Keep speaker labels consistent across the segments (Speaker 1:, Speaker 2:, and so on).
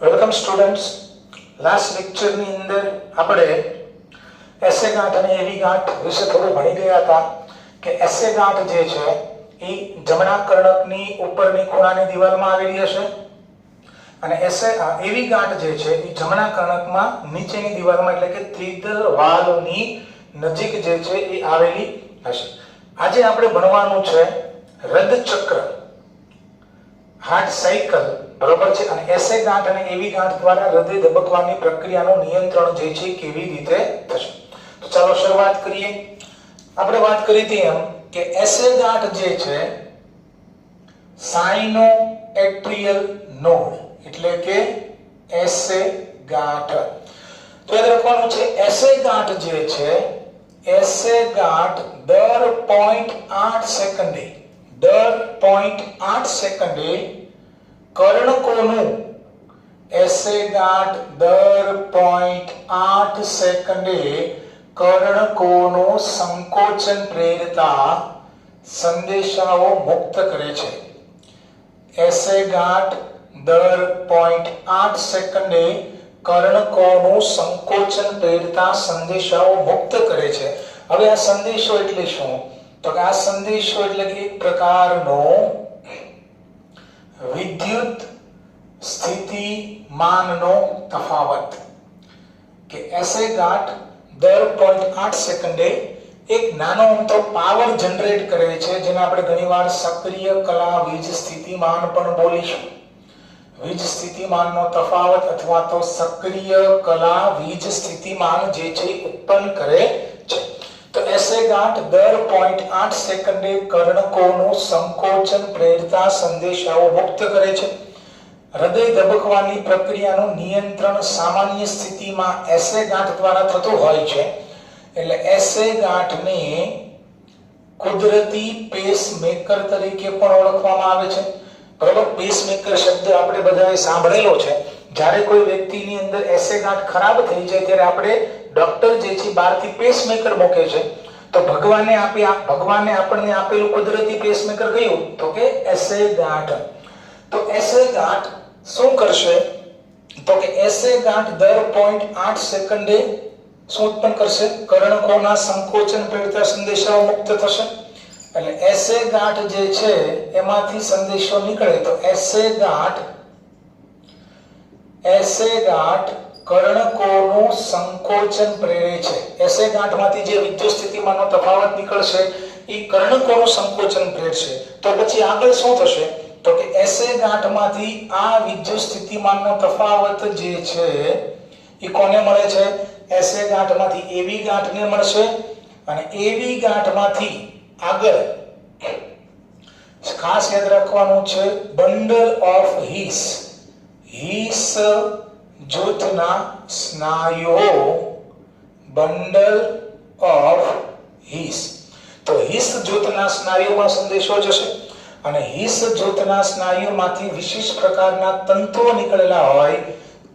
Speaker 1: Welcome students. Last લેક્ચરની અંદર આપણે એસે ગાંઠ અને એવી ગાંઠ વિશે થોડું ભણી ગયા હતા કે એસે ગાંઠ જે છે એ જમણા કર્ણકની ઉપરની ખૂણાની દિવાલમાં આવેલી હશે અને એવી ગાંઠ જે છે એ જમણા કર્ણકમાં નીચેની દિવાલમાં એટલે કે ત્રિદલ વાલની નજીક જે છે એ આવેલી હશે. આજે આપણે ભણવાનું છે હૃદચક્ર, હાર્ટ સાયકલ, બરોબર છે. અને એસે ગાંઠ અને એવી ગાંઠ દ્વારા હૃદય ધબકવાની પ્રક્રિયાનું નિયંત્રણ જે છે કેવી રીતે થશે. તો ચાલો શરૂઆત કરીએ. આપણે વાત કરી હતી એમ કે એસે ગાંઠ જે છે સાઇનો એટ્રિયલ નોડ એટલે કે એસે ગાંઠ. તો યાદ રાખવાનું છે એસે ગાંઠ જે છે એસે ગાંઠ દર 0.8 સેકન્ડે કર્ણકોનું એસે ગાંઠ દર 0.8 સેકન્ડે કર્ણકોનું સંકોચન પ્રેરતા સંદેશાઓ મુક્ત કરે છે. એસે ગાંઠ દર 0.8 સેકન્ડે કર્ણકોનું સંકોચન પ્રેરતા સંદેશાઓ મુક્ત કરે છે. હવે આ સંદેશો એટલે શું? તો કે આ સંદેશો એટલે કે એક પ્રકારનો વિદ્યુત સ્થિતિમાનનો તફાવત કે એસે ગાંઠ દર 0.8 સેકન્ડે એક નાનો અમથો પાવર જનરેટ કરે છે જેને આપણે ઘણીવાર સક્રિય કલા વીજ સ્થિતિમાન પણ બોલીશું. વીજ સ્થિતિમાનનો તફાવત અથવા તો સક્રિય કલા વીજ સ્થિતિમાન જે છે ઉત્પન્ન કરે છે. તો એસે ગાંઠ દર 0.8 સેકન્ડે કર્ણકોનું સંકોચન પ્રેરતા સંદેશાઓ મુક્ત કરે છે. હૃદય ધબકવાની પ્રક્રિયાનું નિયંત્રણ સામાન્ય સ્થિતિમાં એસે ગાંઠ દ્વારા થતું હોય છે. એટલે એસે ગાંઠને કુદરતી પેસમેકર તરીકે પણ ઓળખવામાં આવે છે. બરાબર, પેસમેકર શબ્દ આપણે બધાએ સાંભળેલો છે. જ્યારે કોઈ વ્યક્તિની અંદર એસે ગાંઠ ખરાબ થઈ જાય ત્યારે આપણે ડોક્ટર જે છે બહારથી પેસમેકર મૂકે છે. તો ભગવાને આપણને આપેલું કુદરતી પેસમેકર કયું? તો કે એસે ગાંઠ. તો એસે ગાંઠ શું કરશે? તો કે એસે ગાંઠ દર 0.8 સેકન્ડે શું ઉત્પન્ન કરશે? કર્ણકોના સંકોચન પ્રેરતા સંદેશાઓ મુક્ત થશે. એટલે એસે ગાંઠ જે છે એમાંથી સંદેશો નીકળે તો એસે ગાંઠ કર્ણકોનું સંકોચન પ્રેરે છે. એસે ગાંઠમાંથી જે વિદ્યુત સ્થિતિમાનનો તફાવત નીકળશે એ કર્ણકોનું સંકોચન પ્રેરશે. તો પછી આગળ શું થશે? તો કે એસે ગાંઠમાંથી આ વિદ્યુત સ્થિતિમાનનો તફાવત જે છે એ કોને મળે છે? એસે ગાંઠમાંથી એવી ગાંઠને મળશે અને એવી ગાંઠમાંથી આગળ ખાસ યાદ રાખવાનું છે બંડલ ઓફ હીસ જૂથના સ્નાયુઓ, બંડલ ઓફ હીસ. તો હીસ જૂથના સ્નાયુમાં સંદેશો જશે અને હીસ જૂથના સ્નાયુમાંથી વિશિષ્ટ પ્રકારના તંતુઓ નીકળેલા હોય.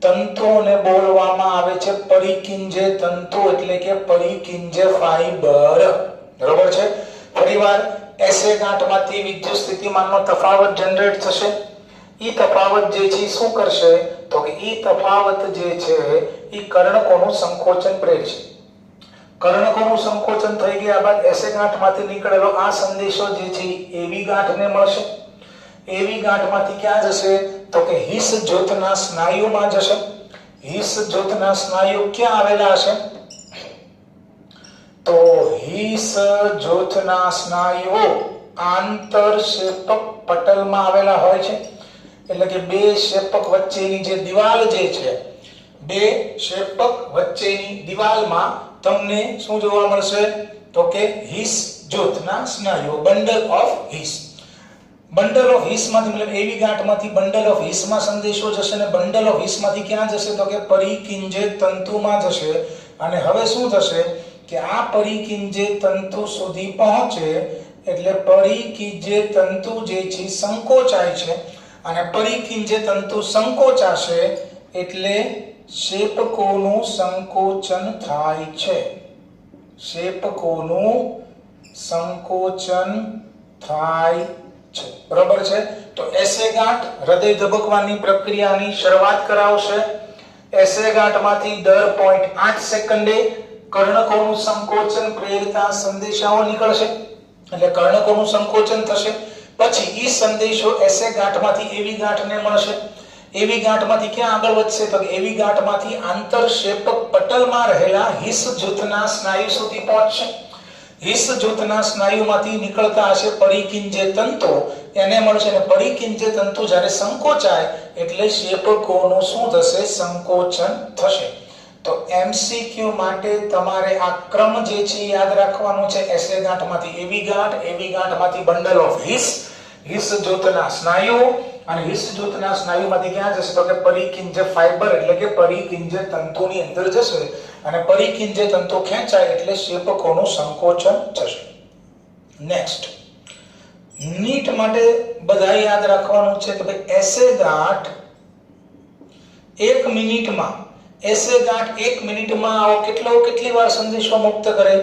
Speaker 1: તંતુઓને બોલવામાં આવે છે પરિકિંજે તંતુ એટલે કે પરિકિંજે ફાઈબર. બરોબર છે. ફરીવાર એસે ગાંઠમાંથી વિદ્યુત સ્થિતિમાનનો તફાવત જનરેટ થશે. ઈ તફાવત જે છે શું કરશે? તો કે ઈ તફાવત જે છે ઈ કર્ણકોનું સંકોચન પ્રેરશે. કર્ણકોનું સંકોચન થઈ ગયા બાદ એસે ગાંઠમાંથી નીકળેલો આ સંદેશો જે છે એવી ગાંઠને મળશે. એવી ગાંઠમાંથી ક્યાં જશે? તો કે હીસ જૂથના સ્નાયુમાં જશે. હીસ જૂથના સ્નાયુ ક્યાં આવેલા હશે? તો હીસ જૂથના સ્નાયુઓ આંતરશેપક પટલમાં આવેલા હોય છે. એટલે કે બે શેપક વચ્ચેની જે દિવાલ જે છે, બે શેપક વચ્ચેની દિવાલમાં તમને શું જોવા મળશે? તો કે હીસ જૂથના સ્નાયુઓ, બંડલ ઓફ હીસ. બંડલ ઓફ હીસમાંથી મતલબ એવી ગાંઠમાંથી બંડલ ઓફ હીસમાં સંદેશો જશે અને બંડલ ઓફ હીસમાંથી ક્યાં જશે? તો કે પરિકિંજે તંતુમાં જશે. અને હવે શું થશે કે આ પરિકિંજે તંતુ સુધી પહોંચે એટલે પરિકિંજે તંતુ જે છે સંકોચાય છે અને પરિકિંજે તંતુ સંકોચાશે એટલે શેપકોનું સંકોચન થાય છે. શેપકોનું સંકોચન થાય છે. બરોબર છે. તો એસે ગાંઠ હૃદય ધબકવાની પ્રક્રિયાની શરૂઆત કરાવશે. એસે ગાંઠમાંથી દર 0.8 સેકન્ડે કર્ણકોનું સંકોચન પ્રેરતા સંદેશાઓ નીકળશે. એટલે કર્ણકોનું સંકોચન થશે. પછી ઈ સંદેશો એસે ગાંઠમાંથી એવી ગાંઠને મળશે. એવી ગાંઠમાંથી ક્યાં આગળ વધશે? તો એવી ગાંઠમાંથી આંતરશેપક પટલમાં રહેલા હિસ જૂથના સ્નાયુ સુધી પહોંચશે. હિસ જૂથના સ્નાયુમાંથી નીકળતા હશે પરિકિંજે તંતુ, એને મળશે. અને પરિકિંજે તંતુ જ્યારે સંકોચાય એટલે શેપકોનું શું થશે? સંકોચન થશે. તો એમસીક્યુ માટે તમારે આ ક્રમ જે છે યાદ રાખવાનો છે. એસે ગાંઠમાંથી એવી ગાંઠમાંથી બંડલ ઓફ હિસ, હિસ જૂથના સ્નાયુ, અને હિસ જૂથના સ્નાયુમાંથી ક્યાં જશે? તો કે પરિકિંજે ફાઈબર એટલે કે પરિકિંજે તંતુની અંદર જશે. અને પરિકિંજે તંતુ ખેંચાય એટલે શેપકોનું સંકોચન થશે. નેક્સ્ટ, નીટ માટે બધા યાદ રાખવાનું છે કે ભાઈ એસે ગાંઠ 1 મિનિટમાં, એસે ગાંઠ 1 મિનિટમાં આવો કેટલી વાર સંદેશો મુક્ત કરે?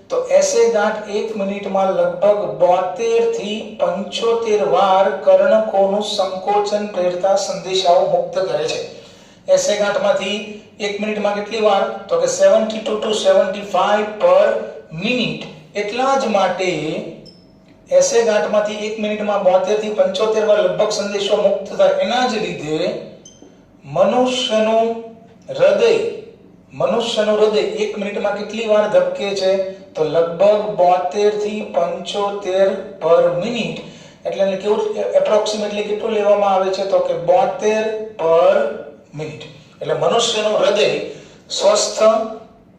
Speaker 1: તો એસે ગાંઠ 1 મિનિટમાં લગભગ 72 થી 75 વાર કર્ણકોનું સંકોચન પ્રેરતા સંદેશાઓ મુક્ત કરે છે. એસે ગાંઠમાંથી 1 મિનિટમાં કેટલી વાર? તો કે 72 to 75 પર મિનિટ. એટલા જ માટે એસે ગાંઠમાંથી 1 મિનિટમાં 72 થી 75 વાર લગભગ સંદેશો મુક્ત થાય. એના જ લીધે મનુષ્યનું હૃદય 1 મિનિટમાં કેટલી વાર ધબકે છે? તો લગભગ 72 થી 75 પર મિનિટ. એટલે કેવું એપ્રોક્સિમેટલી કેટલું લેવામાં આવે છે? તો કે 72 પર મિનિટ. એટલે મનુષ્યનું હૃદય, સ્વસ્થ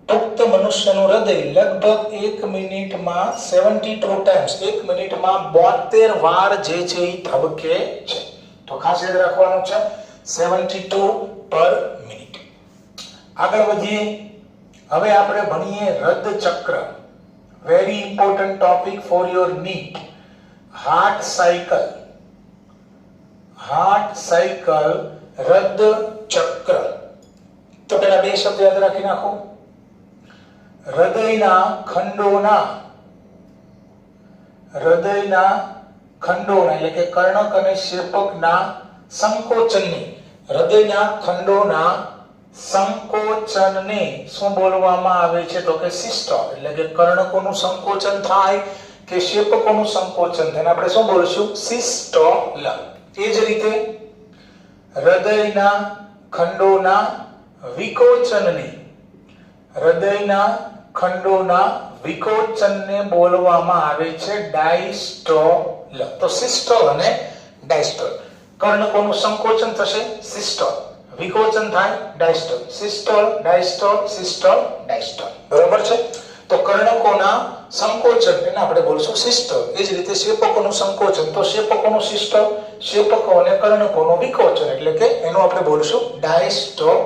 Speaker 1: પુખ્ત મનુષ્યનું હૃદય લગભગ 1 મિનિટમાં 72 ટાઈમ્સ, 1 મિનિટમાં 72 વાર જે છે એ ધબકે છે. તો ખાસ યાદ રાખવાનું છે 72 પર મિનિટ. આગળ વધીએ. હવે આપણે ભણીએ હૃદ ચક્ર. Very important topic for your NEET. Heart cycle, હૃદ ચક્ર. તો પેલા બે શબ્દ યાદ રાખી નાખો. હૃદયના ખંડોના એટલે કે કર્ણક અને શેપકના સંકોચનની, હૃદયના ખંડોના સંકોચનને શું બોલવામાં આવે છે? તો કે સિસ્ટોલ. એટલે કે કર્ણકોનું સંકોચન થાય કે શેપકોનું સંકોચન થાય, આપણે શું બોલશું? સિસ્ટોલ. એ જ રીતે હૃદયના ખંડોના વિકોચનને બોલવામાં આવે છે ડાયસ્ટોલ. તો સિસ્ટોલ અને ડાયસ્ટોલ. કર્ણકોનું સંકોચન થશે સિસ્ટોલ, વિકોચન થાય diastole. Systole, diastole, systole, diastole. બરોબર છે. તો કર્ણકોના સંકોચન એને આપણે બોલશું સિસ્ટોલ. એ જ રીતે શેપકોનું સંકોચન તો શેપકોનું સિસ્ટોલ, શેપકો અને કર્ણકોનું વિકોચન એટલે કે એનું આપણે બોલશું ડાયસ્ટોલ.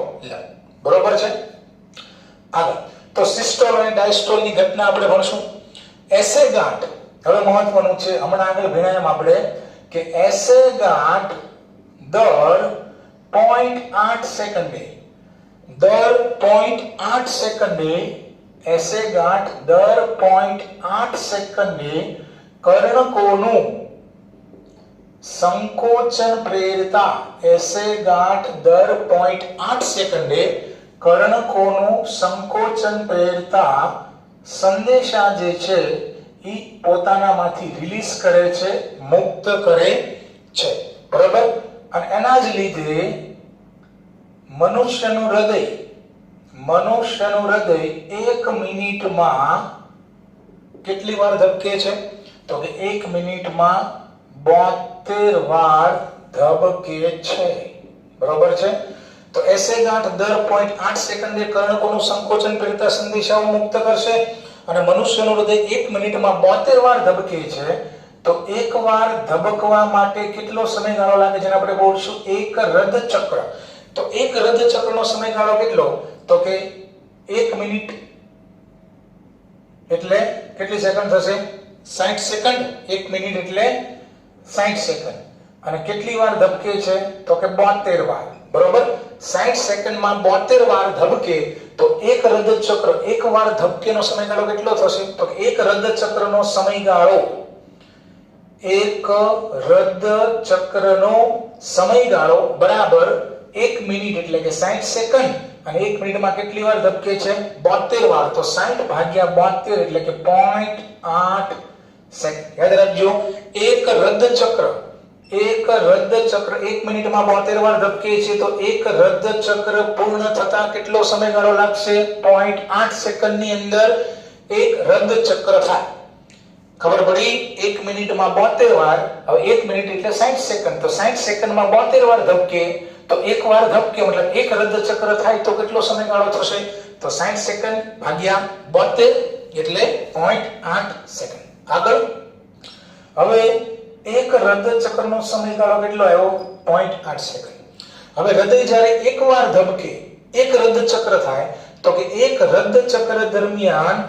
Speaker 1: બરોબર છે. આગળ તો સિસ્ટોલ અને ડાયસ્ટોલ ની ઘટના આપણે ભણશું. એસે ગાંઠ હવે મહત્વનું છે. હમણાં આગળ ભણ્યા આપણે કે એસે ગાંઠ દર 0.8 સેકન્ડે, એસે ગાંઠ દર 0.8 સેકન્ડે કર્ણકોનું સંકોચન પ્રેરતા, એસે ગાંઠ દર 0.8 સેકન્ડે કર્ણકોનું સંકોચન પ્રેરતા સંદેશા જે છે એ પોતાનામાંથી રિલીઝ કરે છે, મુક્ત કરે છે. બરાબર. અને એના જ લીધે મનુષ્યનું હૃદય 1 મિનિટમાં કેટલી વાર ધબકે છે? તો કે 1 મિનિટમાં 72 વાર ધબકે છે. બરોબર છે. તો એસે ગાંઠ દર 0.8 સેકન્ડે કર્ણકોનું સંકોચન પ્રેરતા સંદેશાઓ મુક્ત કરશે અને મનુષ્યનું હૃદય 1 મિનિટમાં 72 વાર ધબકે છે. તો એક વાર ધબકવા માટે કેટલો સમયગાળો લાગે છે? આપણે બોલશું એક હૃદ ચક્ર. તો એક હૃદ ચક્રનો સમયગાળો કેટલો? તો કે 1 મિનિટ એટલે કેટલી સેકન્ડ થશે? 60 સેકન્ડ. 1 મિનિટ એટલે 60 સેકન્ડ. અને કેટલી વાર ધબકે છે? તો કે 72 વાર. બરોબર. 60 સેકન્ડમાં 72 વાર ધબકે તો એક હૃદ ચક્ર, એક વાર ધબકેનો સમયગાળો કેટલો થશે? તો એક હૃદ ચક્રનો સમયગાળો એક રદ ચક્રનો સમયગાળો બરાબર 1 મિનિટ એટલે કે 60 સેકન્ડ અને 1 મિનિટમાં કેટલી વાર ધબકે છે 72 વાર તો 60 ભાગ્યા 72 એટલે કે 0.8 સેકન્ડ યાદ રાખજો એક રદ ચક્ર 1 મિનિટમાં 72 વાર ધબકે છે તો એક રદ ચક્ર પૂર્ણ થતા કેટલો સમયગાળો લાગશે 0.8 સેકન્ડની અંદર એક રદ ચક્ર થાય ખબર પડી 1 મિનિટમાં 72 વાર હવે 1 મિનિટ એટલે 60 સેકન્ડ તો 60 સેકન્ડમાં 72 વાર ધબકે તો એક વાર ધબકે મતલબ એક રદ ચક્ર થાય તો કેટલો સમયગાળો થશે તો 60 સેકન્ડ ભાગ્યા 72 એટલે 0.8 સેકન્ડ આગળ હવે એક રદ ચક્રનો સમયગાળો કેટલો આવ્યો 0.8 સેકન્ડ હવે હૃદય જ્યારે એકવાર ધબકે એક રદ ચક્ર થાય તો કે એક રદ ચક્ર દરમિયાન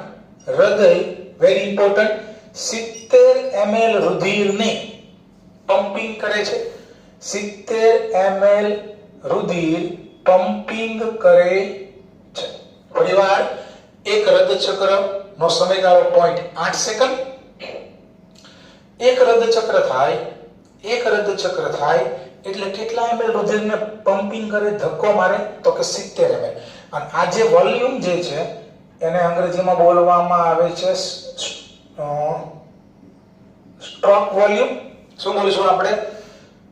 Speaker 1: હૃદય વેરી ઇમ્પોર્ટન્ટ 70 ml રુધિરને પંપિંગ કરે છે 70 ml રુધિર પંપિંગ કરે છે ફરીવાર એક રદ ચક્ર નો સમયગાળો 0.8 સેકન્ડ એક રદ ચક્ર થાય એટલે કેટલા ml રુધિરને પંપિંગ કરે ધક્કો મારે તો કે 70 ml અને આ જે વોલ્યુમ જે છે એને અંગ્રેજીમાં બોલવામાં આવે છે સ્ટ્રોક વોલ્યુમ શું બોલીશું આપણે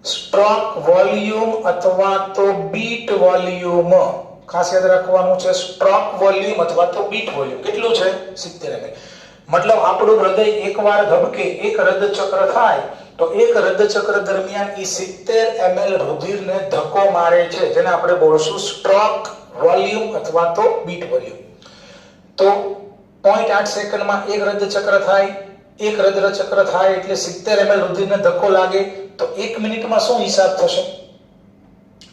Speaker 1: સ્ટ્રોક વોલ્યુમ અથવા તો બીટ વોલ્યુમ ખાસ યાદ રાખવાનું છે સ્ટ્રોક વોલ્યુમ અથવા તો બીટ વોલ્યુમ કેટલું છે 70 ml મતલબ આપણું હૃદય એકવાર ધબકે એક રદ ચક્ર થાય તો એક રદ ચક્ર દરમિયાન ઈ 70 ml રુધિરને ધક્કો મારે છે જેને આપણે બોલશું સ્ટ્રોક વોલ્યુમ અથવા તો બીટ વોલ્યુમ તો 0.8 સેકન્ડમાં એક રદ ચક્ર થાય એક રદ ચક્ર થાય એટલે 70 ml રુધિરને ધક્કો લાગે તો 1 મિનિટમાં શું હિસાબ થશે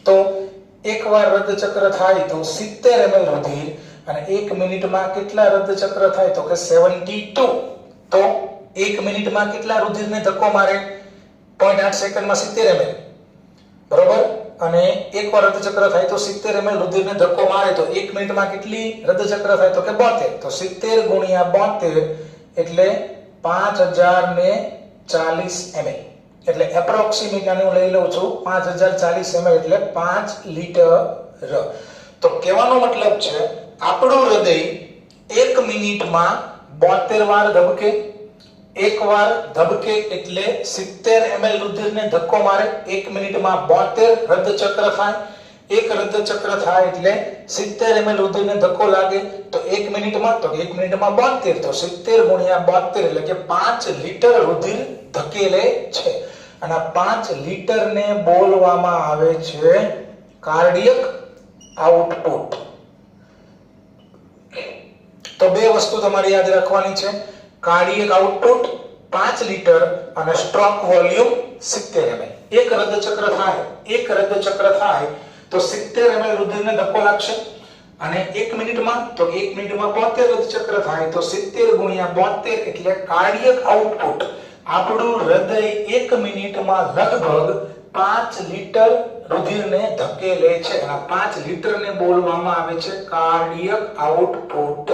Speaker 1: તો એકવાર રદ ચક્ર થાય તો 70 ml રુધિર અને 1 મિનિટમાં કેટલા રદ ચક્ર થાય તો કે 72 તો 1 મિનિટમાં કેટલા રુધિરને ધક્કો મારે 0.8 સેકન્ડમાં 70 ml બરોબર અને એકવાર રદ ચક્ર થાય તો 70 ml રુધિરને ધક્કો મારે તો 1 મિનિટમાં કેટલી રદ ચક્ર થાય તો કે 72 તો 70 ગુણ્યા 72 એટલે 5040 ml એટલે એપ્રોક્સિમેટ આને હું લઈ લઉં છું 5040 ml એટલે 5 લીટર તો કહેવાનો મતલબ છે આપણું હૃદય 1 મિનિટમાં 72 વાર ધબકે એકવાર ધબકે એટલે 70 ml રુધિરને ધક્કો મારે 1 મિનિટમાં 72 રદ ચક્ર થાય એક રદ ચક્ર થાય એટલે 70 ml રુધિરને ધક્કો લાગે તો 1 મિનિટમાં તો 1 મિનિટમાં 72 તો 70 ગુણ્યા 72 એટલે કે 5 લીટર રુધિર ધકેલે છે અને 5 લીટરને બોલવામાં આવે છે કાર્ડિયક આઉટપુટ તો બે વસ્તુ તમારે યાદ રાખવાની છે કાર્ડિયક આઉટપુટ 5 લીટર અને સ્ટ્રોક વોલ્યુમ 70 ml એક રદ ચક્ર થાય તો 70 ml રુધિરને ધક્કો લાગશે અને 1 મિનિટમાં તો 1 મિનિટમાં 72 રદ ચક્ર થાય તો 70 ગુણ્યા 72 એટલે કાર્ડિયક આઉટપુટ આપણું હૃદય 1 મિનિટમાં લગભગ 5 લીટર રુધિરને ધકેલે છે અને 5 લીટરને બોલવામાં આવે છે કાર્ડિયક આઉટપુટ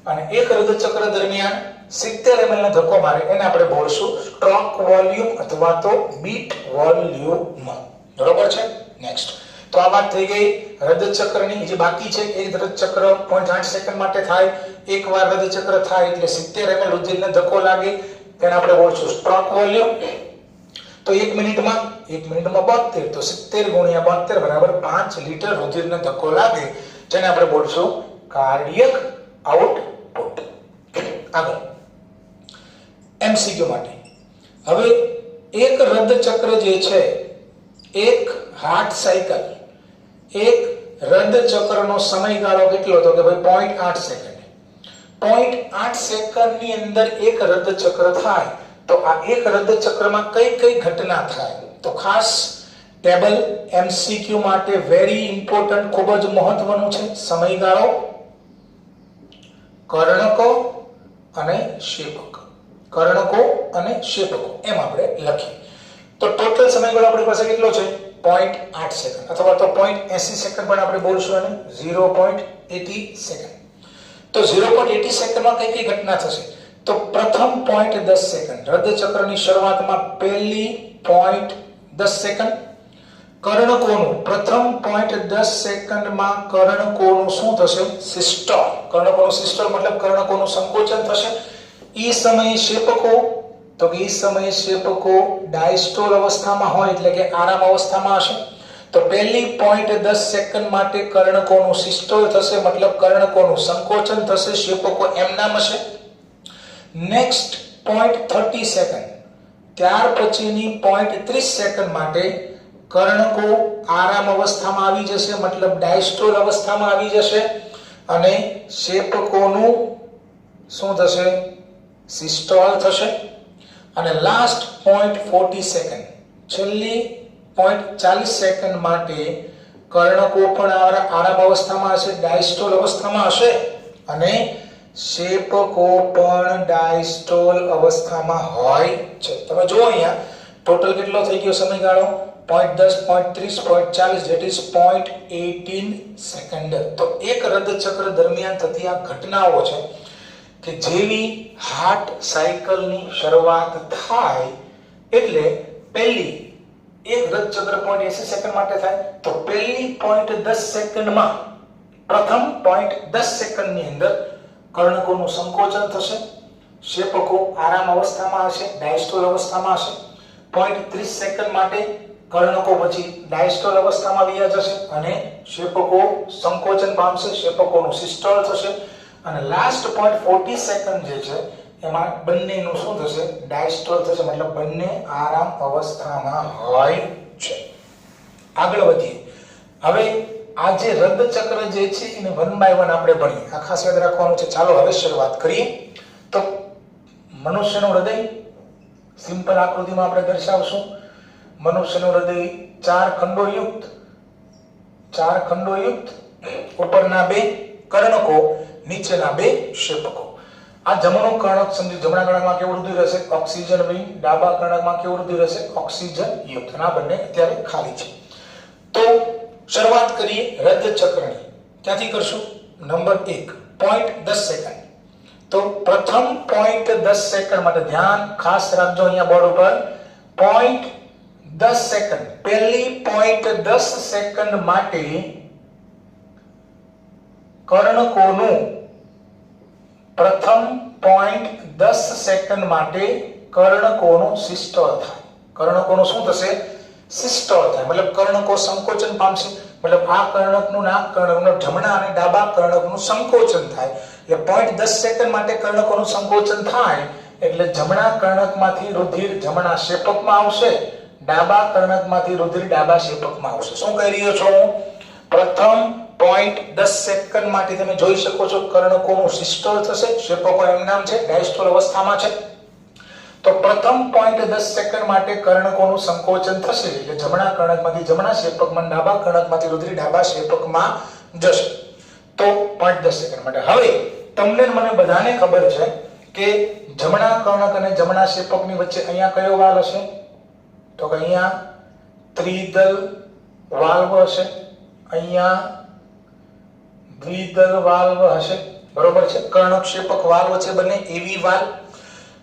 Speaker 1: અને એક રદ ચક્ર દરમિયાન 70 ml ને ધક્કો મારે એને આપણે બોલશું સ્ટ્રોક વોલ્યુમ અથવા તો બીટ વોલ્યુમ બરોબર છે નેક્સ્ટ તો આ વાત થઈ ગઈ રદ ચક્રની જે બાકી છે એક રદ ચક્ર 0.8 સેકન્ડ માટે થાય એકવાર રદ ચક્ર થાય એટલે 70 ml રુધિરને ધક્કો લાગે તેને આપણે બોલશું સ્ટ્રોક વોલ્યુમ તો 1 મિનિટમાં 72 તો 70 ગુણ્યા 72 બરાબર 5 લીટર રુધિરને ધક્કો લાગે જેને આપણે બોલશું કાર્ડિયક આઉટપુટ આગળ એમસીક્યુ માટે હવે એક રદ ચક્ર જે છે એક હાર્ટ સાયકલ એક રદ ચક્રનો સમયગાળો કેટલો તો કે ભાઈ 0.8 સેકન્ડ 0.8 સેકન્ડની અંદર એક રદ ચક્ર થાય તો આ એક રદ ચક્રમાં કઈ ઘટના થાય તો ખાસ ટેબલ એમસીક્યુ માટે વેરી ઇમ્પોર્ટન્ટ ખૂબ જ મહત્વનું છે સમયગાળો કર્ણકો અને શેપકો એમ આપણે લખીએ તો ટોટલ સમયગાળો આપણી પાસે કેટલો છે 0.8 સેકન્ડ અથવા તો 0.80 સેકન્ડ પણ આપણે બોલશું અને 0.80 સેકન્ડ તો 0.80 સેકન્ડમાં કઈ ઘટના થશે તો પ્રથમ 0.10 સેકન્ડ રદ ચક્રની શરૂઆતમાં પહેલી 0.10 સેકન્ડ કર્ણકોનું પ્રથમ 0.10 સેકન્ડમાં કર્ણકોનું શું થશે? સિસ્ટોલ. કર્ણકોનું સિસ્ટોલ મતલબ કર્ણકોનું સંકોચન થશે. ઈ સમયે શેપકો તો કે ઈ સમયે શેપકો ડાયસ્ટોલ અવસ્થામાં હોય એટલે કે આરામ અવસ્થામાં હશે. તો પહેલી 0.10 સેકન્ડ માટે કર્ણકોનું સિસ્ટોલ થશે મતલબ કર્ણકોનું સંકોચન થશે. શેપકો એમનામ હશે. નેક્સ્ટ 0.30 સેકન્ડ ત્યાર પછીની 0.30 સેકન્ડ માટે કર્ણકો આરામ અવસ્થામાં આવી જશે મતલબ ડાયસ્ટોલ અવસ્થામાં આવી જશે અને શેપકોનું શું થશે? સિસ્ટોલ થશે. અને લાસ્ટ 0.40 સેકન્ડ છેલ્લી 0.40 સેકન્ડ માટે કર્ણકો પણ આરામ અવસ્થામાં હશે ડાયસ્ટોલ અવસ્થામાં હશે અને શેપકો પણ ડાયસ્ટોલ અવસ્થામાં હોય છે. તમે જુઓ અહીંયા ટોટલ કેટલો થઈ ગયો સમયગાળો? 0.10, 0.30, 0.40 that is 0.18 સેકન્ડ. તો એક રદ ચક્ર દરમિયાન થતી આ ઘટનાઓ છે કે જેવી હાર્ટ સાયકલની શરૂઆત થાય એટલે પહેલી એક રદ ચક્ર 0.80 સેકન્ડ માટે થાય તો પહેલી 0.10 સેકન્ડમાં પ્રથમ 0.10 સેકન્ડની અંદર કર્ણકોનું સંકોચન થશે. શેપકો આરામ અવસ્થામાં હશે ડાયસ્ટોલ અવસ્થામાં હશે. 0.30 સેકન્ડ માટે કર્ણકો પછી ડાયસ્ટોલ અવસ્થામાં વ્યા જશે અને શેપકો સંકોચન પામશે. શેપકોનું સિસ્ટોલ થશે અને લાસ્ટ 0.40 સેકન્ડ જે છે એમાં બંનેનું શું થશે? ડાયસ્ટોલ થશે મતલબ બંને આરામ અવસ્થામાં હોય છે. આગળ વધીએ. હવે આ જે રદ ચક્ર જે છે એને 1 by 1 આપણે ભણીએ. આ ખાસ યાદ રાખવાનું છે. ચાલો હવે શરૂઆત કરીએ. તો મનુષ્યનું હૃદય સિમ્પલ આકૃતિમાં આપણે દર્શાવશું. મનુષ્યનું હૃદય ચાર ખંડો યુક્ત ઉપરના બે કર્ણકો નીચેના બે શેપકો. આ જમણું કર્ણક સમજી જમણા કર્ણકમાં કેવું રુધિર હશે? ઓક્સિજન વિહીન. ડાબા કર્ણકમાં કેવું રુધિર હશે? ઓક્સિજન યુક્ત. આ બંને અત્યારે ખાલી છે. તો શરૂઆત કરીએ રદ ચક્રની. ક્યાંથી કરશું? Number 1 0.10 second. તો પ્રથમ 0.10 સેકન્ડ માટે ધ્યાન ખાસ રાખજો અહીંયા બોર્ડ ઉપર 0.10 સેકન્ડ પહેલી 0.10 સેકન્ડ માટે કર્ણકોનું પ્રથમ 0.10 સેકન્ડ માટે કર્ણકોનું સિસ્ટોલ થાય. કર્ણકોનું શું થશે? સિસ્ટોલ થાય મતલબ કર્ણકો સંકોચન પામશે મતલબ આ કર્ણકનું ના કર્ણકનું જમણા અને ડાબા કર્ણકનું સંકોચન થાય. એટલે 0.10 સેકન્ડ માટે કર્ણકોનું સંકોચન થાય એટલે જમણા કર્ણકમાંથી રુધિર જમણા શેપકમાં આવશે. ડાબા કર્ણકમાંથી રુધિર ડાબા શેપકમાં આવશે. શું કહી રહ્યો છો હું? પ્રથમ 0.10 સેકન્ડ માટે તમે જોઈ શકો છો કર્ણકોનું સિસ્ટોલ થશે. શેપકો એમનામ છે ડાયસ્ટોલ અવસ્થામાં છે. તો પ્રથમ 0.10 સેકન્ડ માટે કર્ણકોનું સંકોચન થશે એટલે જમણા કર્ણકમાંથી જમણા શેપકમાં ડાબા કર્ણકમાંથી રુધિર ડાબા શેપકમાં જશે. તો 0.10 સેકન્ડ માટે. હવે તમને મને બધાને ખબર છે કે જમણા કર્ણક અને જમણા શેપકની વચ્ચે અહીંયા કયો વાલ્વ હશે? તો કે અહીંયા ત્રિદલ વાલ્વ હશે. અહીંયા દ્વિદલ વાલ્વ હશે. બરોબર છે. કર્ણક શેપક વાલ્વ છે બંને એવી વાલ્વ.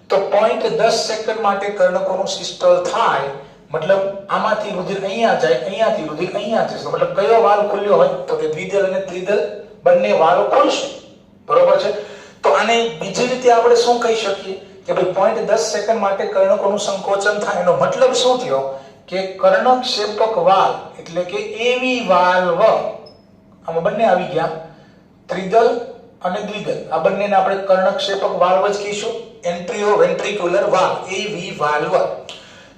Speaker 1: તો 0.10 સેકન્ડ માટે કર્ણકોનું સિસ્ટોલ થાય મતલબ આમાંથી રુધિર અહીંયા જાય અહીંયાથી રુધિર અહીંયા જશે મતલબ કયો વાલ્વ ખુલ્યો હોય? તો કે દ્વિદલ અને ત્રિદલ બંને વાલ્વ ખુલશે. બરોબર છે. તો આને બીજી રીતે આપણે શું કહી શકીએ કે ભાઈ 0.10 સેકન્ડ માટે કર્ણકોનું સંકોચન થાય એનો મતલબ શું થયો કે કર્ણક શેપક વાલ્વ એટલે કે એવી વાલ્વ આમાં બંને આવી ગયા. ત્રિદલ અને દ્વિદલ આ બંનેને આપણે કર્ણક શેપક વાલ્વ જ કહીશું. એન્ટ્રીઓ વેન્ટ્રિક્યુલર વાલ્વ એવી વાલ્વ.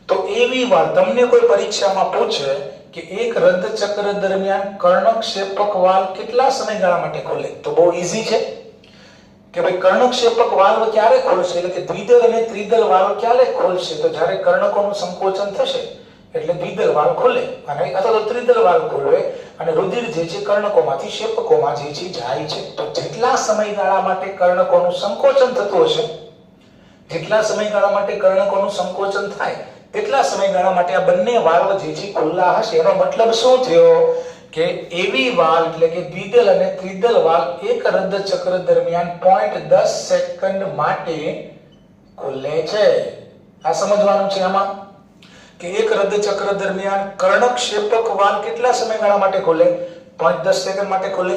Speaker 1: તો એવી વાલ્વ તમને કોઈ પરીક્ષામાં પૂછે કે એક રદ ચક્ર દરમિયાન કર્ણક શેપક વાલ્વ કેટલા સમયગાળા માટે ખુલે તો બહુ ઈઝી છે કે ભાઈ કર્ણક શેપક વાલ્વ ક્યારે ખોલશે એટલે કે દ્વિદલ અને ત્રિદલ વાલ્વ ક્યારે ખોલશે? તો જ્યારે કર્ણકોનું સંકોચન થશે એટલે દ્વિદલ વાલ્વ ખુલે અને અથવા તો ત્રિદલ વાલ્વ ખુલે અને રુધિર જે છે કર્ણકોમાંથી શેપકોમાં જે છે જાય છે. તો જેટલા સમયગાળા માટે કર્ણકોનું સંકોચન થતું હશે જેટલા સમયગાળા માટે કર્ણકોનું સંકોચન થાય તેટલા સમયગાળા માટે આ બંને વાલ્વ જે છે ખુલ્લા હશે. એનો મતલબ શું થયો કે એવી વાલ્વ એટલે કે દ્વિદલ અને ત્રિદલ વાલ્વ એક રદ ચક્ર દરમિયાન 0.10 સેકન્ડ માટે ખુલે છે. આ સમજવાનું છે આમાં કે એક હૃદય ચક્ર દરમિયાન કર્ણકશેપક વાલ કેટલા સમયગાળા માટે ખુલે? 0.10 સેકન્ડ માટે ખુલે.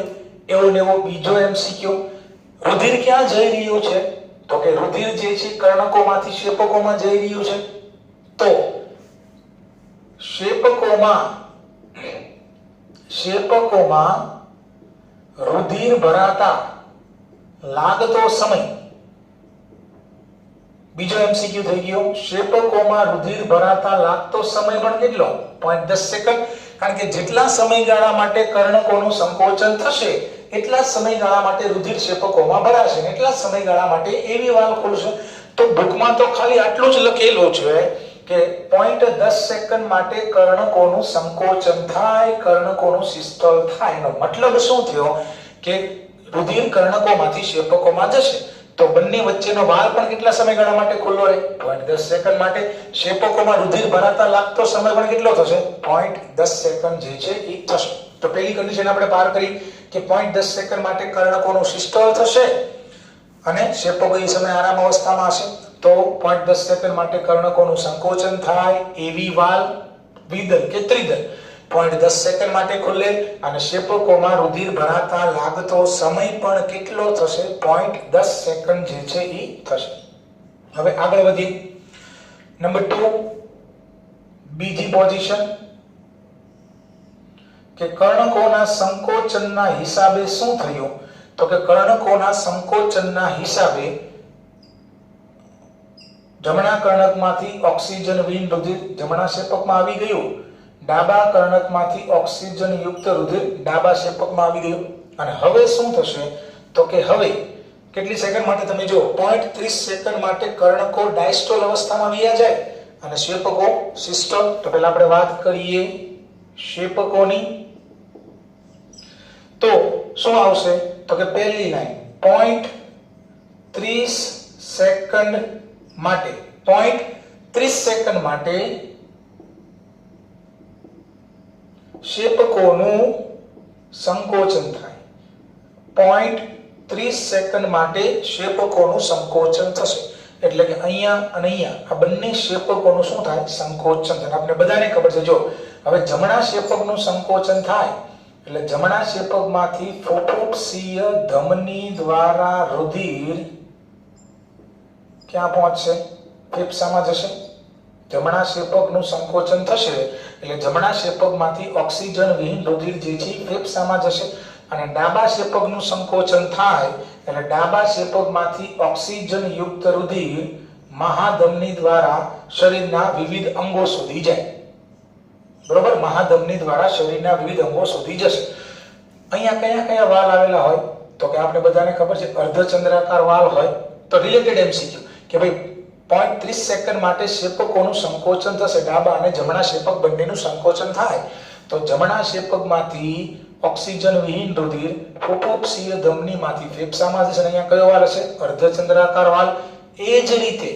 Speaker 1: એવો ને એવો બીજો એમસીક્યુ, રુધિર ક્યાં જઈ રહ્યું છે? તો કે રુધિર જે છે કર્ણકોમાંથી શેપકોમાં જઈ રહ્યું છે. તો શેપકોમાં રુધિર ભરાતા લાગતો સમય, બીજો એમસીક્યુ થઈ ગયો. શેપકોમાં રુધિર ભરાતા લાગતો સમય પણ કેટલો? 0.10 સેકન્ડ. કારણ કે જેટલા સમયગાળા માટે કર્ણકોનું સંકોચન થશે એટલા સમયગાળા માટે રુધિર શેપકોમાં ભરાશે, એટલા સમયગાળા માટે એવી વાલ ખુલશે. તો બુકમાં તો ખાલી આટલું જ લખેલું છે કે 0.10 સેકન્ડ માટે કર્ણકોનું સંકોચન થાય, કર્ણકોનું સિસ્ટોલ થાય. એનો મતલબ શું થયો કે રુધિર કર્ણકોમાંથી શેપકોમાં જશે તો બંને વચ્ચેનો વાલ પણ કેટલા સમયગાળા માટે ખુલ્લો રહે? 0.10 સેકન્ડ માટે. શેપકોમાં રુધિર ભરાતા લાગતો સમય પણ કેટલો થશે? 0.10 સેકન્ડ જે છે એ થશે. તો પહેલી કન્ડિશન આપણે પાર કરી કે 0.10 સેકન્ડ માટે કર્ણકોનું સિસ્ટોલ થશે અને શેપકો એ સમય આરામ અવસ્થામાં હશે. તો 0.10 સેકન્ડ માટે કર્ણકોનું સંકોચન થાય એવી વાલ દ્વિદલ કે ત્રિદલ 0.10 સેકન્ડ માટે ખુલે અને શેપકોમાં રુધિર ભરાતા લાગતો સમય પણ કેટલો થશે? 0.10 સેકન્ડ જે છે એ થશે. હવે આગળ વધીએ. નંબર 2, બીજી પોઝિશન કે કર્ણકોના સંકોચનના હિસાબે શું થયું? તો કે કર્ણકોના સંકોચનના હિસાબે જમણા કર્ણકમાંથી ઓક્સિજન વિહીન રુધિર જમણા શેપકમાં આવી ગયું, ડાબા કર્ણકમાંથી ઓક્સિજન યુક્ત રુધિર ડાબા શેપકમાં આવી ગયું. અને હવે શું થશે? તો કે હવે કેટલી સેકન્ડ માટે તમે જો 0.30 સેકન્ડ માટે કર્ણકો ડાયસ્ટોલ અવસ્થામાં વયા જાય અને શેપકો સિસ્ટોલ. તો પહેલા આપણે વાત કરીએ શેપકોની. તો શું આવશે? તો કે પહેલી લાઈન 0.30 સેકન્ડ માટે 0.30 સેકન્ડ માટે શેપકોનું સંકોચન થાય. 0.30 સેકન્ડ માટે શેપકોનું સંકોચન થશે. એટલે કે અહીંયા અને અહીંયા આ બંને શેપકોનું શું થાય? સંકોચન થાય. આપણે બધાને ખબર છે. જો હવે જમણા શેપકનું સંકોચન થાય એટલે જમણા શેપકમાંથી ફુફુક્ષીય ધમની દ્વારા રુધિર ક્યાં પહોંચશે? ફેફસામાં જશે. જમણા શેપકનું સંકોચન થશે એટલે જમણા શેપકમાંથી ઓક્સિજન વિહીન રુધિર જે છે ફેફસામાં જશે અને ડાબા શેપકનું સંકોચન થાય એટલે ડાબા શેપકમાંથી ઓક્સિજન યુક્ત રુધિર મહાધમની દ્વારા શરીરના વિવિધ અંગો સુધી જાય. બરોબર? મહાધમની દ્વારા શરીરના વિવિધ અંગો સુધી જશે. અહીંયા કયા કયા વાલ આવેલા હોય? તો કે આપણે બધાને ખબર છે અર્ધચંદ્રાકાર વાલ હોય. તો રિલેટેડ એમસીક્યુ કે ભાઈ 0.30 સેકન્ડ માટે શેપકોનું સંકોચન થશે, ડાબા અને જમણા શેપક બંનેનું સંકોચન થાય તો જમણા શેપકમાંથી ઓક્સિજન વિહીન રુધિર ફુફુક્ષીય ધમનીમાંથી ફેફસામાં જશે. અહીંયા કયો વાલ હશે? અર્ધચંદ્રાકાર વાલ. એ જ રીતે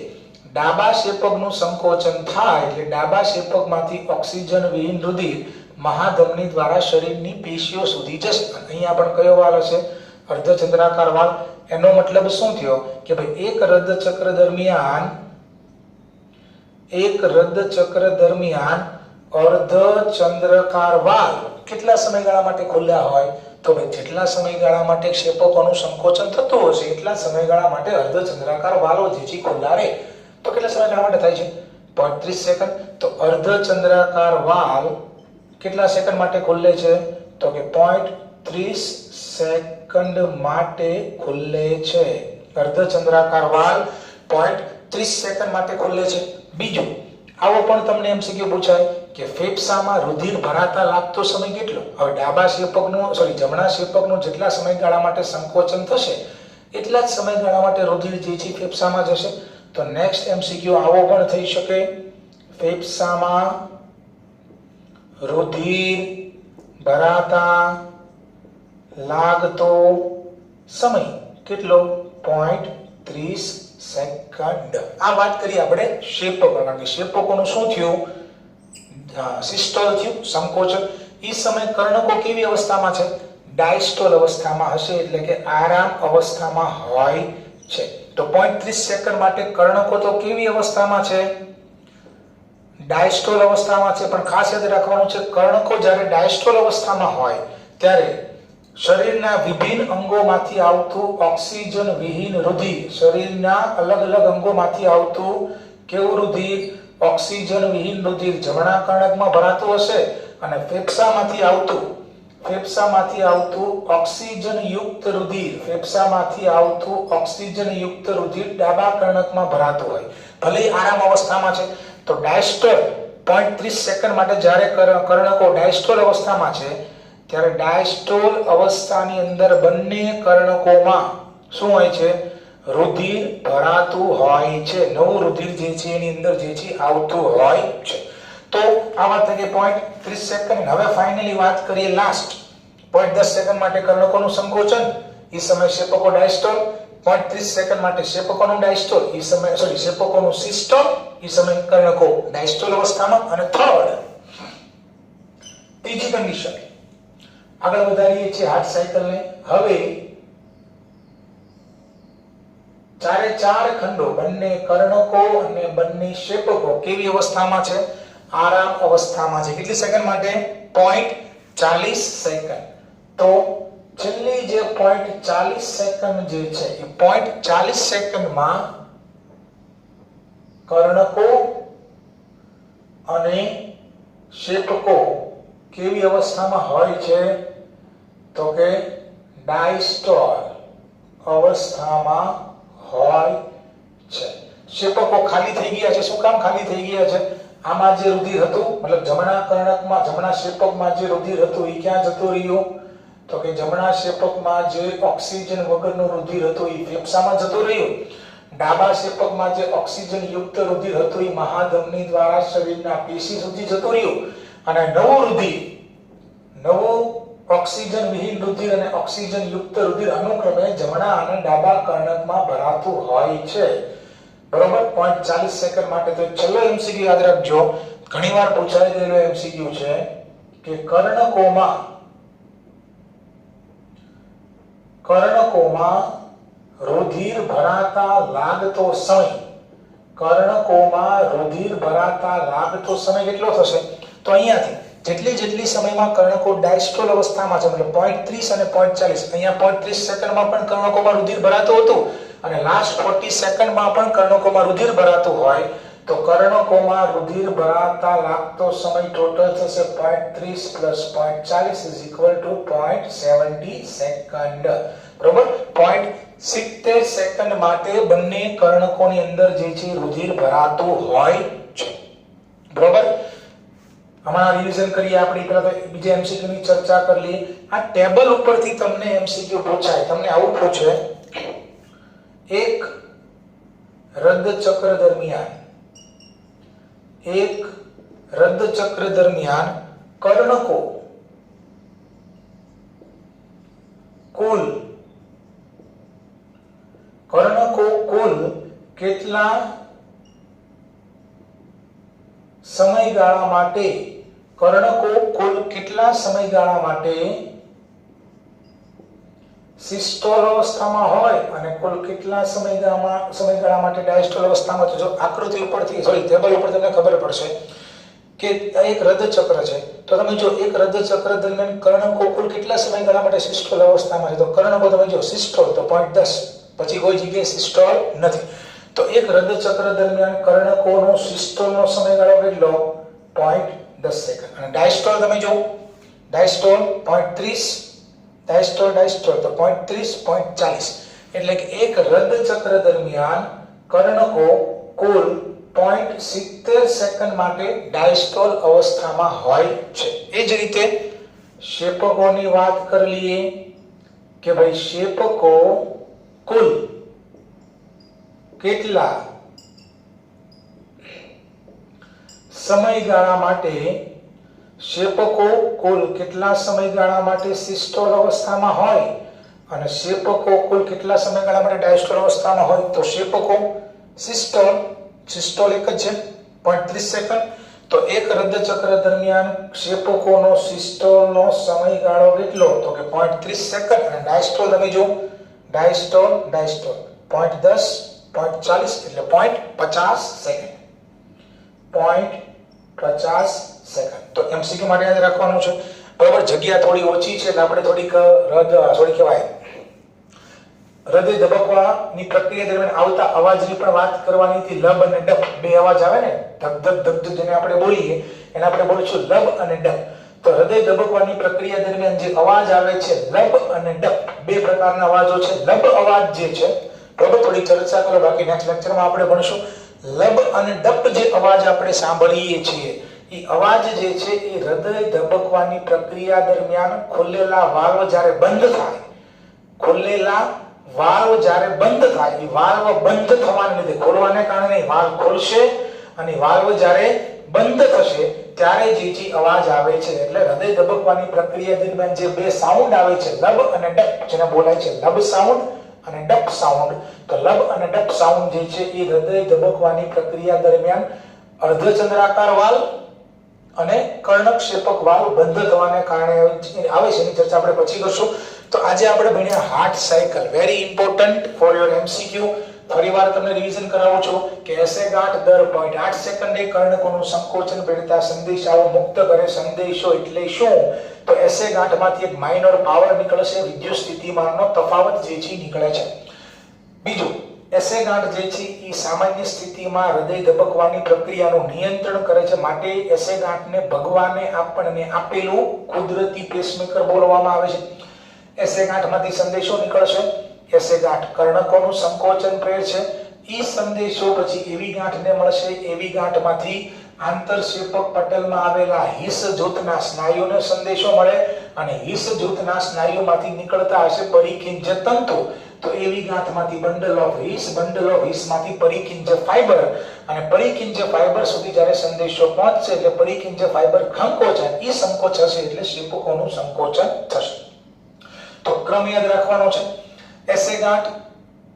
Speaker 1: ડાબા શેપકનું સંકોચન થાય એટલે ડાબા શેપકમાંથી ઓક્સિજન વિહીન રુધિર મહાધમની દ્વારા શરીરની પેશીઓ સુધી જશે. અહીંયા પણ કયો વાલ હશે? અર્ધચંદ્રાકાર વાલ. એનો મતલબ શું થયો કે ભાઈ એક હૃદચક્ર દરમિયાન અર્ધચંદ્રાકાર વાલ કેટલા સમયગાળા માટે ખુલ્લા હોય? તો ભાઈ જેટલા સમયગાળા માટે શેપકોનું સંકોચન થતું હશે એટલા સમયગાળા માટે અર્ધચંદ્રાકાર વાલો જે છે ખુલ્લા રહે. તો કેટલા સમયગાળા માટે થાય છે? 0.30 સેકન્ડ. તો અર્ધચંદ્રાકાર વાલ કેટલા સેકન્ડ માટે ખુલે છે? તો કે 0.30 સેકન્ડ માટે ખુલે છે. અર્ધચંદ્રાકાર વાલ 0.30 સેકન્ડ માટે ખુલે છે. બીજું આવો પણ તમને એમસીક્યુ પૂછાય કે ફેફસામાં રુધિર ભરાતા લાગતો સમય કેટલો? હવે જમણા શેપકનું જેટલા સમયગાળા માટે સંકોચન થશે એટલા જ સમયગાળા માટે રુધિર જે છે ફેફસામાં જશે. તો નેક્સ્ટ એમસીક્યુ આવો પણ થઈ શકે, ફેફસામાં રુધિર ભરાતા લાગતો સમય કેટલો? 0.30 સેકન્ડ. આ વાત કરી આપણે શેપકો. કારણ કે શેપકોનું શું થયું? સિસ્ટોલ થયું, સંકોચન. એ સમય કર્ણકો કેવી અવસ્થામાં છે? ડાયસ્ટોલ અવસ્થામાં હશે એટલે કે આરામ અવસ્થામાં હોય છે. તો 0.30 સેકન્ડ માટે કર્ણકો તો કેવી અવસ્થામાં છે? ડાયસ્ટોલ અવસ્થામાં છે. પણ ખાસ યાદ રાખવાનું છે, કર્ણકો જ્યારે ડાયસ્ટોલ અવસ્થામાં હોય ત્યારે શરીરના વિભિન્ન અંગોમાંથી આવતું ઓક્સિજન વિહીન રુધિર, શરીરના અલગ અલગ અંગોમાંથી આવતું કેવું રુધિર? ઓક્સિજન વિહીન રુધિર જમણા કર્ણકમાં ભરાતું હશે અને ફેફસામાંથી આવતું ઓક્સિજન યુક્ત રુધિર, ફેફસામાંથી આવતું ઓક્સિજન યુક્ત રુધિર ડાબા કર્ણકમાં ભરાતું હોય. ભલે આરામ અવસ્થામાં છે તો ડાયસ્ટોલ 0.30 સેકન્ડ માટે જ્યારે કર્ણકો ડાયસ્ટોલ અવસ્થામાં છે ત્યારે ડાયસ્ટોલ અવસ્થાની અંદર બંને કર્ણકોમાં શું હોય છે? રુધિર ભરાતું હોય છે. નવું રુધિર જે છે એની અંદર જે છે આવતું હોય છે. તો આ વાત થઈ ગઈ 0.30 સેકન્ડ. હવે ફાઇનલી વાત કરીએ લાસ્ટ 0.10 સેકન્ડ માટે કર્ણકોનું સંકોચન, એ સમય શેપકો ડાયસ્ટોલ. 0.30 સેકન્ડ માટે શેપકોનું ડાયસ્ટોલ, એ સમય શેપકોનું સિસ્ટોલ, એ સમય કર્ણકો ડાયસ્ટોલ અવસ્થામાં. અને ત્રીજી કન્ડિશન આગળ વધારીએ છીએ હાર્ટ સાયકલને. હવે ચારે ચાર ખંડો બંને કર્ણકો અને બંને શેપકો કેવી અવસ્થામાં છે? આરામ અવસ્થામાં છે. કેટલી સેકન્ડ માટે? 0.40 સેકન્ડ. તો છેલ્લી જે 0.40 સેકન્ડ જે છે એ 0.40 સેકન્ડમાં કર્ણકો અને શેપકો કેવી અવસ્થામાં હોય છે? તો કે ડાયસ્ટોલ અવસ્થામાં હોય છે. શેપકો ખાલી થઈ ગયા છે. શું કામ ખાલી થઈ ગયા છે? આમાં જે રુધિર હતું, મતલબ જમણા કર્ણકમાં જમણા શેપકમાં જે રુધિર હતું એ ક્યાં જતું રહ્યું? તો કે જમણા શેપકમાં જે ઓક્સિજન વગરનું રુધિર હતું એ ફેફસામાં જતું રહ્યું. ડાબા શેપકમાં જે ઓક્સિજન યુક્ત રુધિર હતું એ મહાધમની દ્વારા શરીરના પેશી સુધી જતું રહ્યું. અને નવું ઓક્સિજન વિહીન રુધિર અને ઓક્સિજન યુક્ત રુધિર અનુક્રમે જમણા અને ડાબા કર્ણકમાં ભરાતું હોય છે. બરોબર? 0.40 સેકન્ડ માટે. તો છેલ્લો એમસીક્યુ યાદ રાખજો, ઘણીવાર પૂછાઈ ગયેલો એમસીક્યુ છે કે કર્ણકોમાં રુધિર ભરાતા લાગતો સમય કેટલો થશે? તો અહીંયાથી જેટલી સમયમાં કર્ણકો ડાયસ્ટોલ અવસ્થામાં છે, મતલબ 0.30 અને 0.40, અહીંયા 0.30 સેકન્ડમાં પણ કર્ણકોમાં રુધિર ભરાતું હતું અને લાસ્ટ 40 સેકન્ડમાં પણ કર્ણકોમાં રુધિર ભરાતું હોય તો કર્ણકોમાં રુધિર ભરાતા લાગતો સમય ટોટલ થશે 0.30 + 0.40 = 0.70 સેકન્ડ. બરોબર? 0.70 સેકન્ડ માટે બંને કર્ણકોની અંદર જે છે રુધિર ભરાતું હોય છે. બરોબર? હમણાં રિવિઝન કરીએ આપણે. પહેલા તો બીજા એમસીક્યુ ની ચર્ચા કરી લઈએ. આ ટેબલ ઉપરથી તમને એમસીક્યુ પૂછાય, તમને આવું પૂછે, એક રદ્દ ચક્ર દરમિયાન કર્ણકો કુલ કેટલા સમયગાળા માટે સિસ્ટોલ અવસ્થામાં હોય અને કુલ કેટલા સમયગાળા માટે ડાયસ્ટોલ અવસ્થામાં. તો જો આકૃતિ ઉપરથી ટેબલ ઉપર તમને ખબર પડશે કે એક રદ્દ ચક્ર છે. તો તમે જો એક રદ્દ ચક્ર દરમિયાન કર્ણકો કુલ કેટલા સમયગાળા માટે સિસ્ટોલ અવસ્થામાં છે. તો કર્ણકો તમે જો સિસ્ટોલ તો 0.10, પછી કોઈ જગ્યાએ સિસ્ટોલ નથી. તો એક રદ્દ ચક્ર દરમિયાન કર્ણકોનો સિસ્ટોલનો સમયગાળો કેટલો? 0.10 સેકન્ડ. અને ડાયસ્ટોલ તમે જો, ડાયસ્ટોલ 0.30, ડાયસ્ટોલ તો 0.30, 0.40. એટલે કે એક રદ્દ ચક્ર દરમિયાન કર્ણકો કુલ 0.70 સેકન્ડ માટે ડાયસ્ટોલ અવસ્થામાં હોય છે. એ જ રીતે શેપકોની વાત કરી લઈએ કે ભાઈ શેપકો કુલ કેટલા સમયગાળા માટે સિસ્ટોલ અવસ્થામાં હોય અને શેપકો કુલ કેટલા સમયગાળા માટે ડાયસ્ટોલ અવસ્થામાં હોય. તો શેપકો સિસ્ટોલ એક જ છે 0.30 સેકન્ડ. તો એક રદ્દ ચક્ર દરમિયાન શેપકોનો સિસ્ટોલનો સમયગાળો કેટલો? તો કે 0.30 સેકન્ડ. અને ડાયસ્ટોલ તમે જો, ડાયસ્ટોલ 0.10, 0.40 એટલે 0.50 સેકન્ડ, 0.50 સેકન્ડ. તો MCQ માટે યાદ રાખવાનું છે. બરાબર, જગ્યા થોડી ઓછી છે એટલે આપણે થોડી કહેવાય હૃદય ધબકવાની પ્રક્રિયા દરમિયાન આવતા અવાજની પણ વાત કરવાની હતી. લબ અને ડબ બે અવાજ આવે ને, ધક ધક ધક ધક જેને આપણે બોલીએ એને આપણે બોલીશું લબ અને ડબ. તો હૃદય ધબકવાની પ્રક્રિયા દરમિયાન જે અવાજ આવે છે લબ અને ડબ, બે પ્રકારના અવાજો છે. લબ અવાજ જે છે, બરાબર, થોડી ચર્ચા કરો, બાકી નેક્સ્ટ લેક્ચરમાં આપણે ભણીશું. લબ અને ડબ જે અવાજ આપણે સાંભળીએ છીએ એ અવાજ જે છે એ હૃદય ધબકવાની પ્રક્રિયા દરમિયાન ખોલેલા વાલ્વ જ્યારે બંધ થાય, ખોલેલા વાલ્વ જ્યારે બંધ થાય, એ વાલ્વ બંધ થવાને લીધે, ખોલવાને કારણે વાલ્વ ખોલશે અને વાલ્વ જ્યારે બંધ થશે ત્યારે જે અવાજ આવે છે. એટલે હૃદય ધબકવાની પ્રક્રિયા દરમિયાન જે બે સાઉન્ડ આવે છે લબ અને ડબ, જેને બોલાય છે લબ સાઉન્ડ અને ડબ સાઉન્ડ. તો લબ અને ડબ સાઉન્ડ જે છે એ હૃદય ધબકવાની પ્રક્રિયા દરમિયાન અર્ધચંદ્રાકાર વાલ્વ અને કર્ણકશેપક વાલ્વ બંધ થવાને કારણે આવે છે. એની ચર્ચા આપણે પછી કરશું. તો આજે આપણે ભણ્યા heart cycle, very important for your MCQ. ફરીવાર તમને રિવિઝન કરાવું છું કે એસે ગાંઠ દર 0.8 સેકન્ડે કર્ણકોનું સંકોચન પ્રેરતા સંદેશાઓ મુક્ત કરે. સંદેશો એટલે શું? તો એસે ગાંઠમાંથી એક માઇનોર પાવર નીકળશે, વિદ્યુત સ્થિતિમાનનો તફાવત જે છે નીકળે છે. બીજું, એસે ગાંઠ જે છે એ સામાન્ય સ્થિતિમાં હૃદય ધબકવાની પ્રક્રિયાનું નિયંત્રણ કરે છે. માટે એસે ગાંઠને ભગવાને આપણને આપેલું કુદરતી પેસમેકર બોલવામાં આવે છે. એસે ગાંઠમાંથી સંદેશો નીકળશે. એસે ગાંઠ કર્ણકોનું સંકોચન પ્રેરશે. ઈ સંદેશો પછી એવી ગાંઠને મળશે. એવી ગાંઠમાંથી આંતરશેપક પટલમાં આવેલા હિસ જૂથના સ્નાયુને સંદેશો મળે અને હિસ જૂથના સ્નાયુમાંથી નીકળતા હશે પરિકિંજ તંતુ. તો એવી ગાંઠમાંથી બંડલ ઓફ હિસમાંથી પરિકિંજ ફાઈબર અને પરિકિંજ ફાઈબર સુધી જ્યારે સંદેશો પહોંચશે એટલે પરિકિંજ ફાઈબર સંકોચન, ઈ સંકોચ હશે એટલે શેપકોનું સંકોચન થશે. તો ક્રમ યાદ રાખવાનો છે. એસે ગાંઠ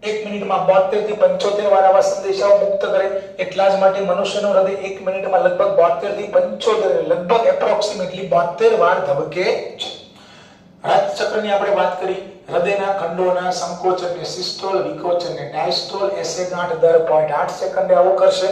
Speaker 1: 1 મિનિટમાં 72 થી 75 વાર આવા સંદેશાઓ મુક્ત કરે. એટલા જ માટે મનુષ્યનું હૃદય 1 મિનિટમાં લગભગ 72 થી 75, લગભગ એપ્રોક્સિમેટલી 72 વાર ધબકે છે. રક્તચક્રની આપણે વાત કરી. હૃદયના ખંડોના સંકોચનને સિસ્ટોલ, વિકોચનને ડાયસ્ટોલ. એસે ગાંઠ દર 0.8 સેકન્ડે આવું કરશે.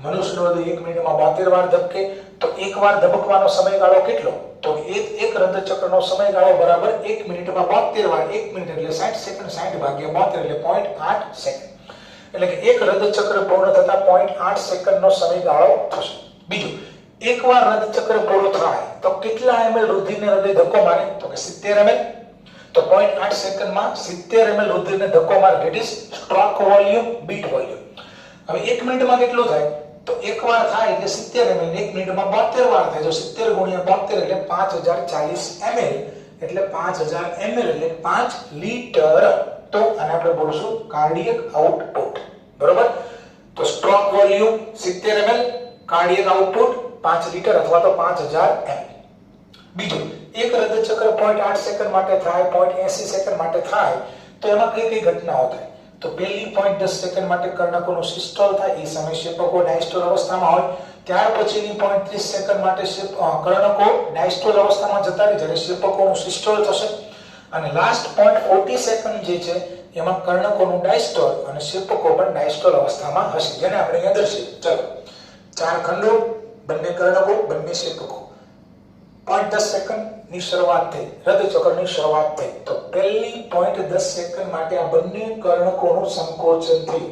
Speaker 1: મનુષ્યનું હૃદય 1 મિનિટમાં 72 વાર ધબકે. તો એક વાર ધબકવાનો સમયગાળો કેટલો? તો એક હૃદયચક્રનો સમયગાળો બરાબર 1 મિનિટમાં 72 વાર. 1 મિનિટ એટલે 60 સેકન્ડ, 60 ભાગ્યા 72 એટલે 0.8 સેકન્ડ. એટલે કે એક હૃદયચક્ર પૂર્ણ થતા 0.8 સેકન્ડનો સમયગાળો થશે. બીજું, એકવાર હૃદયચક્ર પૂરું થાય તો કેટલા ml રુધિરને હૃદય ધક્કો મારે? તો કે 70 ml. તો 0.8 સેકન્ડમાં 70 ml રુધિરને ધક્કો મારે. That is stroke volume, bit volume. હવે 1 મિનિટમાં કેટલું થાય? તો એકવાર થાય એટલે 70 ml, 1 મિનિટમાં 72 વાર થાય. જો 70 ગુણ્યા 72 એટલે 5040 ml, એટલે 5000 ml એટલે 5 લીટર. તો આને આપણે બોલશું કાર્ડિયક આઉટપુટ. બરોબર? તો stroke volume 70 ml, cardiac output 5 litre અથવા તો 5000 ml. બીજું, એક હૃદયચક્ર 0.8 સેકન્ડ માટે થાય, 0.80 સેકન્ડ માટે થાય, તો એમાં કઈ કઈ ઘટનાઓ થાય? તો પહેલી 0.10 સેકન્ડ માટે કર્ણકોનું સિસ્ટોલ થાય. એ સમય શેપકો ડાયસ્ટોલ અવસ્થામાં હોય. ત્યાર પછીની 0.30 સેકન્ડ માટે કર્ણકો ડાયસ્ટોલ અવસ્થામાં જતા રહે જ્યારે શેપકોનું સિસ્ટોલ થશે. અને લાસ્ટ 0.40 સેકન્ડ જે છે એમાં કર્ણકોનું ડાયસ્ટોલ અને શેપકો પણ ડાયસ્ટોલ અવસ્થામાં હશે, જેને આપણે અહીંયા દર્શાવીએ. ચલો, 4 ખંડો, બંને કર્ણકો, બંને શેપકો. 0.10 સેકન્ડની શરૂઆત થઈ, હૃદયચક્રની શરૂઆત થઈ. તો પહેલી 0.10 સેકન્ડ માટે આ બંને કર્ણકોનું સંકોચન થયું.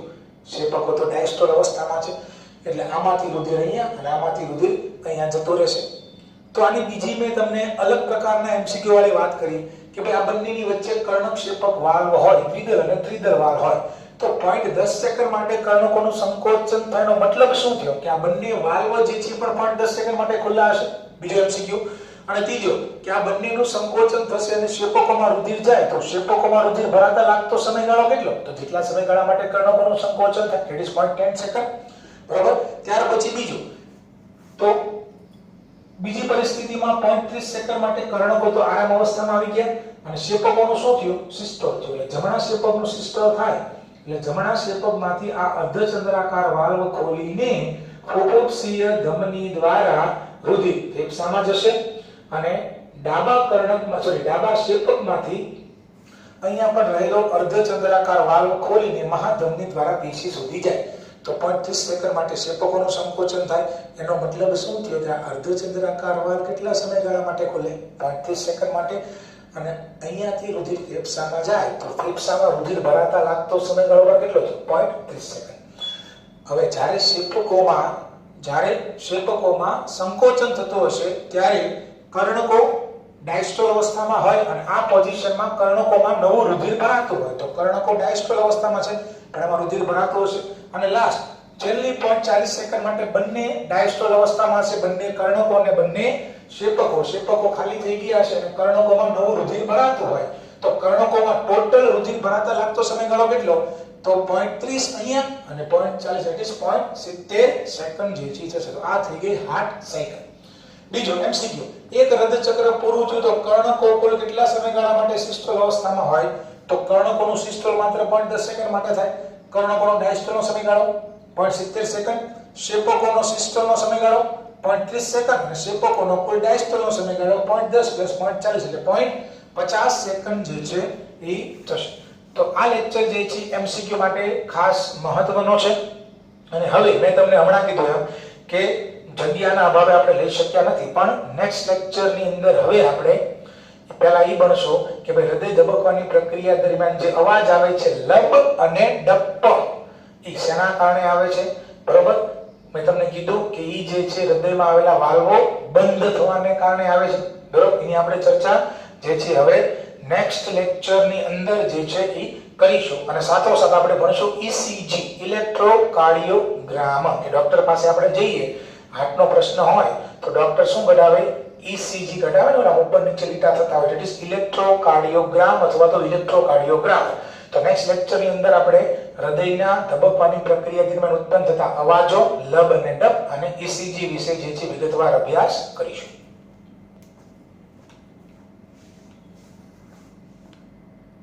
Speaker 1: શેપકો તો ડાયસ્ટોલ અવસ્થામાં છે એટલે આમાંથી રુધિર અહીંયા અને આમાંથી રુધિર અહીંયા જતો રહેશે. તો આની બીજી મેં તમને અલગ પ્રકારના MCQ વાળી વાત કરી કે ભાઈ આ બંનેની વચ્ચે કર્ણક શેપક વાલ્વ હોય, દ્વિદલ અને ત્રિદલ વાલ્વ હોય. તો 0.10 સેકન્ડ માટે કર્ણકોનું સંકોચન થવાનો મતલબ શું થયો? કે આ બંને વાલ્વ જે છે પણ 0.10 સેકન્ડ માટે ખુલ્લા હશે. બીજો MCQ. અને ત્રીજો, કે આ બંનેનું સંકોચન થશે અને શેપકોમાં રુધિર જાય તો શેપકોમાં રુધિર ભરાતા લાગતો સમયગાળો કેટલો? તો જેટલા સમયગાળા માટે કર્ણકોનું સંકોચન થાય, that is 0.10 સેકન્ડ. બરાબર? ત્યાર પછી બીજું, તો બીજી પરિસ્થિતિમાં 0.30 સેકન્ડ માટે કર્ણકો તો આરામ અવસ્થામાં આવી ગયા અને શેપકોનું શું થયું? સિસ્ટોલ થયું. એટલે જમણા શેપકનું સિસ્ટોલ થાય એટલે જમણા શેપકમાંથી આ અર્ધચંદ્રાકાર વાલ્વ ખોલીને ફોફોપ્સીય ધમની દ્વારા રુધિર ફેફસામાં જશે અને ડાબા શેપકમાંથી અહીંયા પણ રહેલો અર્ધચંદ્રાકાર વાલ્વ ખોલીને મહાધમની દ્વારા પેશી સુધી જાય તો 0.30 સેકન્ડ માટે ક્ષેપકોનું સંકોચન થાય. એનો મતલબ શું થયો કે અર્ધચંદ્રાકાર વાલ્વ કેટલા સમયગાળા માટે ખોલે? 0.30 સેકન્ડ માટે. અને અહીંયાથી રુધિર ફેફસામાં જાય તો ફેફસામાં રુધિર ભરાતા લાગતો સમયગાળો કેટલો છે? 0.30 સેકન્ડ. હવે જ્યારે ક્ષેપકોમાં સંકોચન થતું હશે ત્યારે કર્ણકો ડાયસ્ટોલ અવસ્થામાં હોય અને આ પોઝિશનમાં કર્ણકોમાં નવું રુધિર ભરાતું હોય તો કર્ણકો ડાયસ્ટોલ અવસ્થામાં છે પણ એમાં રુધિર ભરાતું હશે. અને લાસ્ટ છેલ્લી 0.40 સેકન્ડ માટે બંને ડાયસ્ટોલ અવસ્થામાં છે, બંને કર્ણકો અને બંને ક્ષેપકો ખાલી થઈ ગયા છે અને કર્ણકોમાં નવું રુધિર ભરાતું હોય તો કર્ણકોમાં ટોટલ રુધિર ભરાતા લાગતો સમયગાળો કેટલો? તો 0.30 અહીંયા અને 0.40 એટલે 0.70 સેકન્ડ જે ચીજ છે. તો આ થઈ ગઈ હાર્ટ સાયકલ. બીજો એમસીક્યુ, એક રદચક્ર પૂરું થયું તો કર્ણકો કુલ કેટલા સમયગાળા માટે સિસ્ટોલ અવસ્થામાં હોય? તો કર્ણકોનું સિસ્ટોલ માત્ર 0.10 સેકન્ડ માટે થાય. કર્ણકોનો ડાયસ્ટોલનો સમયગાળો 0.70 સેકન્ડ, ક્ષેપકોનો સિસ્ટોલનો સમયગાળો 0.30 સેકન્ડ અને ક્ષેપકોનો કુલ ડાયસ્ટોલનો સમયગાળો 0.10 + 0.40 એટલે 0.50 સેકન્ડ જે છે એ થશે. તો આ લેક્ચર જે છે એમસીક્યુ માટે ખાસ મહત્વનો છે. અને હવે મેં તમને હમણાં કીધું એમ કે જગ્યાના અભાવે આપણે લઈ શક્યા નથી પણ નેક્સ્ટ લેક્ચરની અંદર હવે આપણે પહેલા એ ભણશો કે ભાઈ હૃદય ધબકવાની પ્રક્રિયા દરમિયાન જે અવાજ આવે છે લબ અને ડપ્પ એ શેના કારણે આવે છે? બરોબર, મેં તમને કીધું કે એ જે છે હૃદયમાં આવેલા વાલ્વો બંધ થવાને કારણે આવે છે. બરોબર, એની આપણે ચર્ચા જે છે હવે નેક્સ્ટ લેક્ચરની અંદર જે છે એ કરીશું. અને સાથોસાથ આપણે ભણશું ECG ઇલેક્ટ્રોકાર્ડિયોગ્રામ કે ડોક્ટર પાસે આપણે જઈએ, હાર્ટનો પ્રશ્ન હોય તો ડોક્ટર શું કઢાવે? ECG કઢાવે ને, ઉપર નીચે લીટા થતા હોય, ઇટ ઇઝ ઇલેક્ટ્રોકાર્ડિયોગ્રામ અથવા તો ઇલેક્ટ્રોકાર્ડિયોગ્રાફ. તો નેક્સ્ટ લેક્ચરની અંદર આપણે હૃદયના ધબકવાની પ્રક્રિયા દરમિયાન ઉત્પન્ન થતા અવાજો લબ અને ડપ અને ECG વિશે જે છે વિગતવાર અભ્યાસ કરીશું.